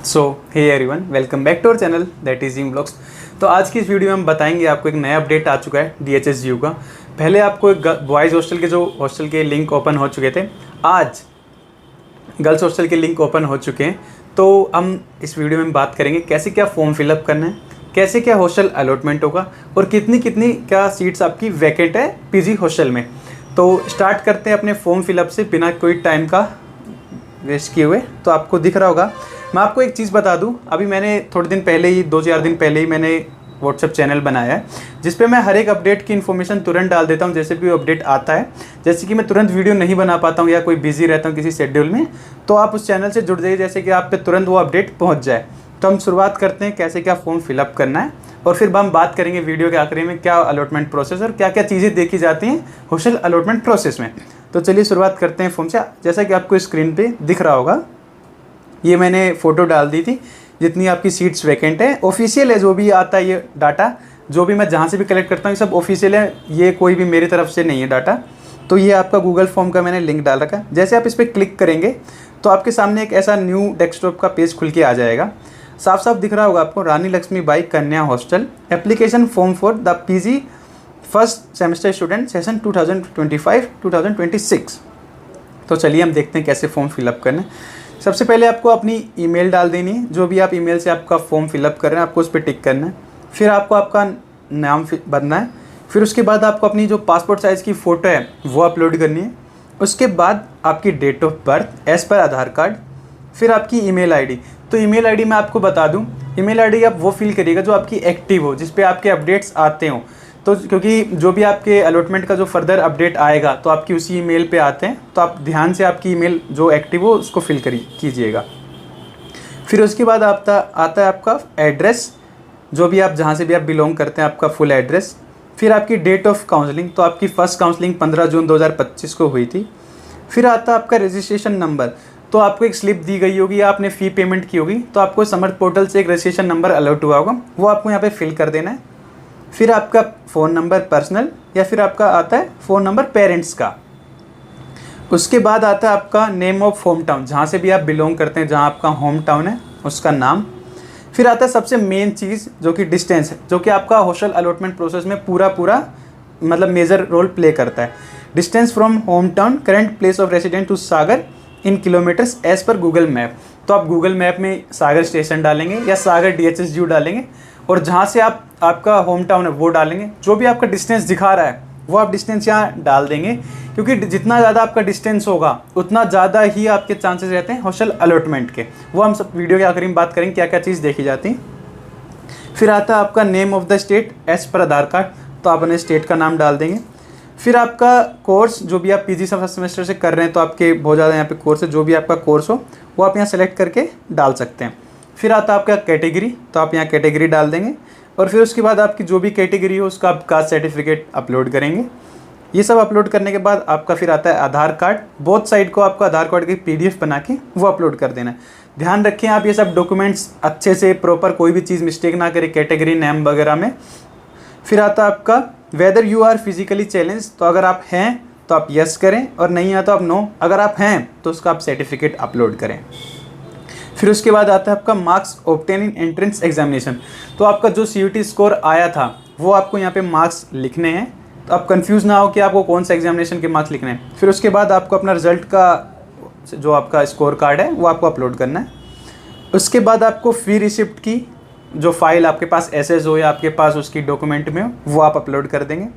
So hey everyone, welcome back to our channel that is in blogs. तो आज की इस वीडियो में हम बताएंगे आपको एक नया अपडेट आ चुका है DHSU का। पहले आपको एक बॉयज़ हॉस्टल के लिंक ओपन हो चुके थे, आज गर्ल्स हॉस्टल के लिंक ओपन हो चुके हैं। तो हम इस वीडियो में बात करेंगे कैसे क्या फॉर्म फिलअप करना है, कैसे क्या हॉस्टल अलॉटमेंट होगा और कितनी कितनी क्या सीट्स आपकी वैकेंट है PG हॉस्टल में। तो स्टार्ट करते हैं अपने फॉर्म फिलअप से बिना कोई टाइम का वेस्ट किए हुए। तो आपको दिख रहा होगा, मैं आपको एक चीज़ बता दूं, अभी मैंने थोड़े दिन पहले ही 2-4 दिन पहले ही मैंने व्हाट्सएप चैनल बनाया है जिस पे मैं हर एक अपडेट की इन्फॉर्मेशन तुरंत डाल देता हूं जैसे भी अपडेट आता है। जैसे कि मैं तुरंत वीडियो नहीं बना पाता हूं या कोई बिजी रहता हूं किसी शेड्यूल में, तो आप उस चैनल से जुड़ जाइए जैसे कि आप पे तुरंत वो अपडेट पहुँच जाए। तो हम शुरुआत करते हैं कैसे क्या फॉर्म फिलअप करना है और फिर हम बात करेंगे वीडियो के आखिरी में क्या अलॉटमेंट प्रोसेस और क्या क्या चीज़ें देखी जाती हैं हॉस्टल अलॉटमेंट प्रोसेस में। तो चलिए शुरुआत करते हैं फॉर्म से। जैसा कि आपको स्क्रीन पे दिख रहा होगा, ये मैंने फ़ोटो डाल दी थी जितनी आपकी सीट्स वैकेंट है। ऑफिशियल है जो भी आता है ये डाटा, जो भी मैं जहाँ से भी कलेक्ट करता हूँ ये सब ऑफिशियल है, ये कोई भी मेरी तरफ से नहीं है डाटा। तो ये आपका गूगल फॉर्म का मैंने लिंक डाल रखा है। जैसे आप इस पर क्लिक करेंगे तो आपके सामने एक ऐसा न्यू डेस्कटॉप का पेज खुल के आ जाएगा। साफ साफ दिख रहा होगा आपको, रानी लक्ष्मीबाई कन्या hostel application form for the PG first semester student session 2025-2026। तो चलिए हम देखते हैं कैसे फॉर्म फिलअप करना है। सबसे पहले आपको अपनी ईमेल डाल देनी है, जो भी आप ईमेल से आपका फॉर्म फिलअप कर रहे हैं आपको उस पर टिक करना है। फिर आपको आपका नाम भरना है। फिर उसके बाद आपको अपनी जो पासपोर्ट साइज़ की फ़ोटो है वो अपलोड करनी है। उसके बाद आपकी date of birth as per Aadhaar card, फिर आपकी ईमेल आईडी। तो ईमेल आईडी मैं आपको बता दूं, ईमेल आईडी आप वो फिल करिएगा जो आपकी एक्टिव हो, जिस पे आपके अपडेट्स आते हों। तो क्योंकि जो भी आपके अलॉटमेंट का जो फर्दर अपडेट आएगा तो आपकी उसी ईमेल पे आते हैं, तो आप ध्यान से आपकी ईमेल जो एक्टिव हो उसको फिल कीजिएगा। फिर उसके बाद आता है आपका एड्रेस, जो भी आप जहाँ से भी आप बिलोंग करते हैं आपका फुल एड्रेस। फिर आपकी डेट ऑफ काउंसलिंग, तो आपकी फ़र्स्ट काउंसलिंग 15 जून 2025 को हुई थी। फिर आता है आपका रजिस्ट्रेशन नंबर, तो आपको एक स्लिप दी गई होगी या आपने फ़ी पेमेंट की होगी तो आपको समर्थ पोर्टल से एक रजिस्ट्रेशन नंबर अलॉट हुआ होगा, वो आपको यहाँ पे फिल कर देना है। फिर आपका फ़ोन नंबर पर्सनल या फिर आपका आता है फ़ोन नंबर पेरेंट्स का। उसके बाद आता है आपका नेम ऑफ होम टाउन, जहाँ से भी आप बिलोंग करते हैं, जहाँ आपका होम टाउन है उसका नाम। फिर आता है सबसे मेन चीज़ जो कि डिस्टेंस है, जो कि आपका हॉस्टल अलॉटमेंट प्रोसेस में पूरा मतलब मेजर रोल प्ले करता है। Distance from home town current place of resident to Sagar in kilometres as per Google map. तो आप गूगल मैप में सागर स्टेशन डालेंगे या सागर DHSU डालेंगे और जहाँ से आपका होम टाउन है वो डालेंगे। जो भी आपका डिस्टेंस दिखा रहा है वो आप डिस्टेंस यहाँ डाल देंगे, क्योंकि जितना ज़्यादा आपका डिस्टेंस होगा उतना ज़्यादा ही आपके चांसेस रहते हैं हॉस्टल अलॉटमेंट के। वो हम सब वीडियो के आखिरी में बात करेंगे क्या क्या चीज़ देखी जाती है। फिर आता है आपका name of the state as per Aadhaar card, तो आप अपने स्टेट का नाम डाल देंगे। फिर आपका कोर्स, जो भी आप PG फर्स्ट सेमेस्टर से कर रहे हैं तो आपके बहुत ज़्यादा यहाँ पे कोर्स है, जो भी आपका कोर्स हो वो आप यहाँ सेलेक्ट करके डाल सकते हैं। फिर आता है आपका कैटेगरी, तो आप यहाँ कैटेगरी डाल देंगे और फिर उसके बाद आपकी जो भी कैटेगरी हो उसका आप कास्ट सर्टिफिकेट अपलोड करेंगे। ये सब अपलोड करने के बाद आपका फिर आता है आधार कार्ड, बोथ साइड को आपको आधार कार्ड की PDF बना के वो अपलोड कर देना है। ध्यान रखें आप ये सब डॉक्यूमेंट्स अच्छे से प्रॉपर, कोई भी चीज़ मिस्टेक ना करें कैटेगरी नेम वगैरह में। फिर आता है आपका whether you are physically challenge, तो अगर आप हैं तो आप यस करें और नहीं है तो आप नो। अगर आप हैं तो उसका आप सर्टिफिकेट अपलोड करें। फिर उसके बाद आता है आपका मार्क्स ऑब्टेन इन एंट्रेंस एग्जामिनेशन, तो आपका जो CUT स्कोर आया था वो आपको यहाँ पे मार्क्स लिखने हैं। तो आप कंफ्यूज ना हो कि आपको कौन सा एग्जामिनेशन के मार्क्स लिखने हैं। फिर उसके बाद आपको अपना रिजल्ट का जो आपका स्कोर कार्ड है वो आपको अपलोड करना है। उसके बाद आपको फ़ी रिसिप्ट की जो फाइल आपके पास SS हो या आपके पास उसकी डॉक्यूमेंट में हो वो आप अपलोड कर देंगे।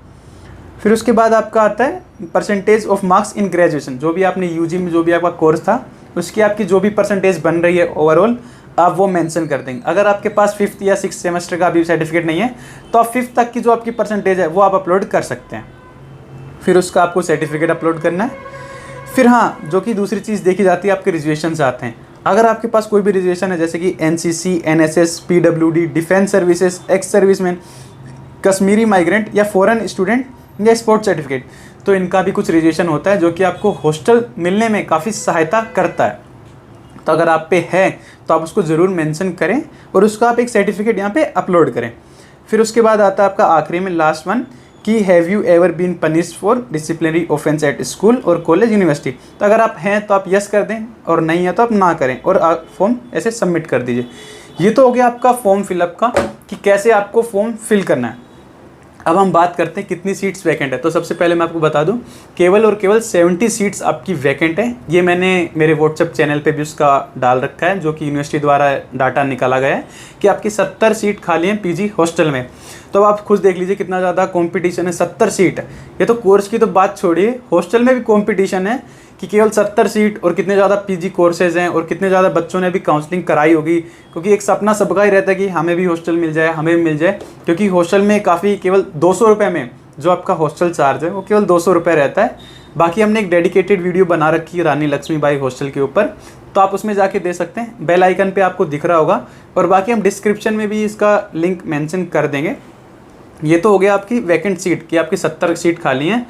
फिर उसके बाद आपका आता है percentage of marks in graduation, जो भी आपने UG में जो भी आपका कोर्स था उसकी आपकी जो भी परसेंटेज बन रही है ओवरऑल आप वो मेंशन कर देंगे। अगर आपके पास 5th या 6th सेमेस्टर का अभी सर्टिफिकेट नहीं है तो आप 5th तक की जो आपकी परसेंटेज है वो आप अपलोड कर सकते हैं। फिर उसका आपको सर्टिफिकेट अपलोड करना है। फिर हाँ, जो कि दूसरी चीज़ देखी जाती है आपके रिजर्वेशन आते हैं। अगर आपके पास कोई भी रिजर्वेशन है जैसे कि NCC, NSS, PWD, defence services, ex serviceman, Kashmiri migrant या फॉरेन स्टूडेंट या स्पोर्ट्स सर्टिफिकेट, तो इनका भी कुछ रिजर्वेशन होता है जो कि आपको हॉस्टल मिलने में काफ़ी सहायता करता है। तो अगर आप पे है तो आप उसको ज़रूर मेंशन करें और उसका आप एक सर्टिफिकेट यहाँ पे अपलोड करें। फिर उसके बाद आता है आपका आखिरी में लास्ट वन कि have you ever been punished for disciplinary offence at school और कॉलेज यूनिवर्सिटी। तो अगर आप हैं तो आप यस कर दें और नहीं है तो आप ना करें और आप फॉर्म ऐसे सबमिट कर दीजिए। ये तो हो गया आपका फॉर्म फिलअप का कि कैसे आपको फॉर्म फिल करना है। अब हम बात करते हैं कितनी सीट्स वैकेंट है। तो सबसे पहले मैं आपको बता दूं केवल और केवल 70 सीट्स आपकी वैकेंट है। ये मैंने मेरे व्हाट्सएप चैनल पे भी उसका डाल रखा है, जो कि यूनिवर्सिटी द्वारा डाटा निकाला गया है कि आपकी 70 सीट खाली हैं पीजी हॉस्टल में। तो आप खुद देख लीजिए कितना ज़्यादा कंपटीशन है, 70 सीट है। ये तो कोर्स की तो बात छोड़िए, हॉस्टल में भी कंपटीशन है कि केवल 70 सीट और कितने ज़्यादा पीजी कोर्सेज हैं और कितने ज़्यादा बच्चों ने भी काउंसलिंग कराई होगी, क्योंकि एक सपना सबका ही रहता है कि हमें भी हॉस्टल मिल जाए, हमें भी मिल जाए। क्योंकि हॉस्टल में काफ़ी केवल 200 रुपये में जो आपका हॉस्टल चार्ज है वो केवल 200 रुपये रहता है। बाकी हमने एक डेडिकेटेड वीडियो बना रखी है रानी लक्ष्मीबाई हॉस्टल के ऊपर, तो आप उसमें जाके दे सकते हैं। बेल आइकन पे आपको दिख रहा होगा और बाकी हम डिस्क्रिप्शन में भी इसका लिंक मेंशन कर देंगे। ये तो हो गया आपकी वैकेंट सीट कि आपकी 70 सीट खाली हैं।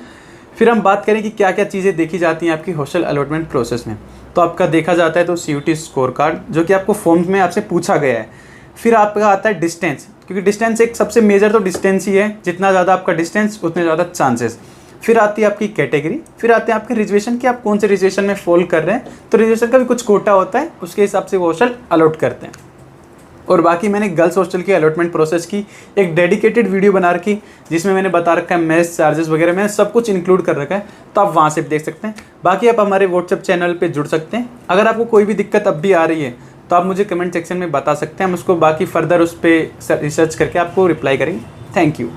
फिर हम बात करें कि क्या क्या चीज़ें देखी जाती हैं आपकी हॉस्टल अलॉटमेंट प्रोसेस में। तो आपका देखा जाता है तो CUT स्कोर कार्ड, जो कि आपको फॉर्म में आपसे पूछा गया है। फिर आपका आता है डिस्टेंस, क्योंकि डिस्टेंस एक सबसे मेजर तो डिस्टेंस ही है, जितना ज़्यादा आपका डिस्टेंस उतने ज़्यादा चांसेस। फिर आती है आपकी कैटेगरी, फिर आते हैं आपके रिजर्वेशन कि आप कौन से रिजर्वेशन में फॉल कर रहे हैं। तो रिजर्वेशन का भी कुछ कोटा होता है, उसके हिसाब से वो हॉस्टल अलॉट करते हैं। और बाकी मैंने गर्ल्स हॉस्टल की अलॉटमेंट प्रोसेस की एक डेडिकेटेड वीडियो बना रखी, जिसमें मैंने बता रखा है मेस चार्जेस वगैरह, मैंने सब कुछ इंक्लूड कर रखा है, तो आप वहाँ से भी देख सकते हैं। बाकी आप हमारे व्हाट्सएप चैनल पे जुड़ सकते हैं। अगर आपको कोई भी दिक्कत अब भी आ रही है तो आप मुझे कमेंट सेक्शन में बता सकते हैं, हम उसको बाकी फर्दर उस पर रिसर्च करके आपको रिप्लाई करेंगे। Thank you.